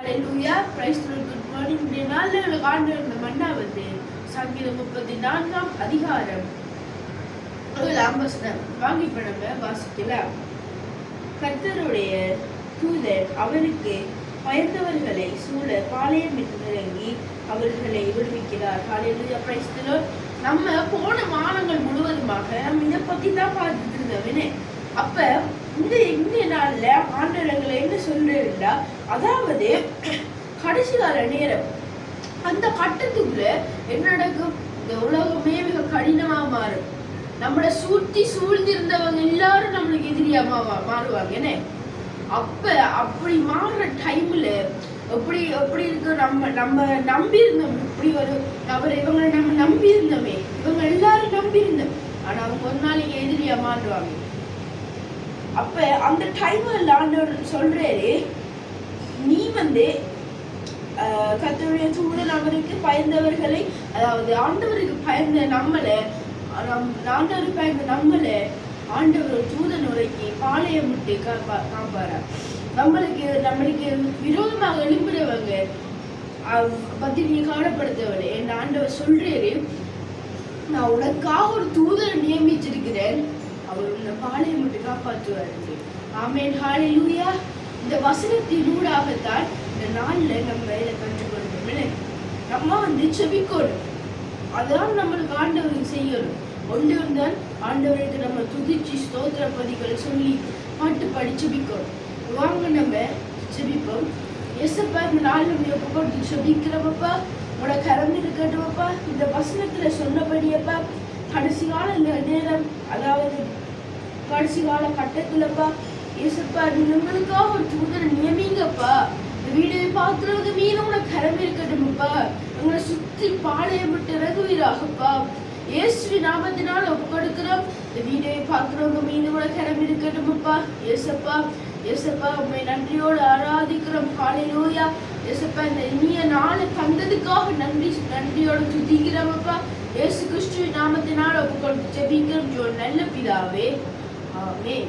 Hallelujah, praise the Lord, good morning. இந்த நாளில் ஆண்டவர் இந்த மன்னா சங்கீதம் 34 அதிகாரம் 7 வசனம் வாங்கி படங்க வாசிக்கலாம். கர்த்தருடைய தூதர் அவருக்கு பயந்தவர்களை சூழ பாளையம் இறங்கி அவர்களை விடுவிக்கிறார். ஹalleluya, praise the Lord. நம்ம போன வாரங்கள் முழுவதுமாக நம்ம இதை பத்தி தான் பார்த்துட்டு இருந்தோம். அப்ப இந்த நாள்ல ஆண்டவர்களை என்ன சொல்றா, அதாவது கடைசி கால நேரம் அந்த கட்டத்துக்குள்ள என்ன நடக்கும்? இந்த உலகமே மிக கடினமா மாறும். நம்மளை சுற்றி சூழ்ந்திருந்தவங்க எல்லாரும் நம்மளுக்கு எதிரியா மாறுவாங்க. அப்ப அப்படி மாறுற டைம்ல எப்படி எப்படி இருக்கு? நம்ம நம்பி இருந்தோம், இப்படி ஒரு நபர் இவங்களை நம்ம நம்பி இருந்தோமே, இவங்க எல்லாரும் நம்பி இருந்தோம், ஆனா அவங்க ஒரு நாளைக்கு எதிரியா மாறுவாங்க. அப்ப அந்த டைம்ல ஆண்டவர் சொல்றாரு, நீ கர்த்தருடைய தூதன் அவருக்கு பயந்தவர்களை, அதாவது ஆண்டவருக்கு பயந்த ஆண்டவருக்கு பயந்த ஆண்டவர் தூதன் உரைக்கு பாளையம் விட்டு காப்பாரா. நம்மளுக்கு விரோதமாக எழும்புறவங்க பத்தி நீ காணப்படுத்தவனே, என் ஆண்டவர் சொல்றாரு, நான் உனக்காக ஒரு தூதரை நியமிச்சிருக்கிறேன், அவர் உன்னை பாளையம் விட்டு காப்பாற்றுவார். ஆமென், ஹalleluya. இந்த வசனத்தின் ஊடாகத்தான் இந்த நாள்ல நம்ம இதை கற்றுக்கொள்ளணும். நம்ம செபிக்கணும், அதான் நம்மளுக்கு ஆண்டவருக்கு செய்யணும். ஒன்று தான் ஆண்டவருக்கு நம்ம துதிச்சு ஸ்தோத்திர பதிகள் சொல்லி பாட்டு பாடி செபிக்கணும். வாங்க நம்ம செபிப்போம். எசப்பா, இந்த நாள் நம்ம எப்ப கொடுத்து செபிக்கிறப்பா, உட கரம் இருக்கட்டும்ப்பா. இந்த வசனத்துல சொன்னபடியப்பா கடைசி கால நேரம், அதாவது கடைசி கால கட்டத்துலப்பா ஏசப்பா, நீ நம்மளுக்காக ஒரு தூதரை நியமிங்கப்பா. இந்த வீடியோ பார்க்கறவங்க மீது உன கரம் இருக்கட்டும்ப்பா. உங்களை சுத்தி பாளையம் விட்டு இறங்குவீராகப்பா. இயேசுவின் நாமத்தினால் ஒப்பு கொடுக்கிறோம். இந்த வீடியோ பார்க்கிறவங்க மீது உன கரம் இருக்கட்டும்ப்பா. ஏசப்பா ஏசப்பா, உண்மை நன்றியோடு ஆராதிக்கிறோம். ஹalleluya. ஏசப்பா, இந்த இனிய நாளை தந்ததுக்காக நன்றியோடு துதிக்கிறோம்ப்பா. இயேசு கிறிஸ்துவின் நாமத்தினால் ஒப்பு கொடுத்து ஜெபிக்கிறோம் நல்ல பிதாவே. ஆமென்.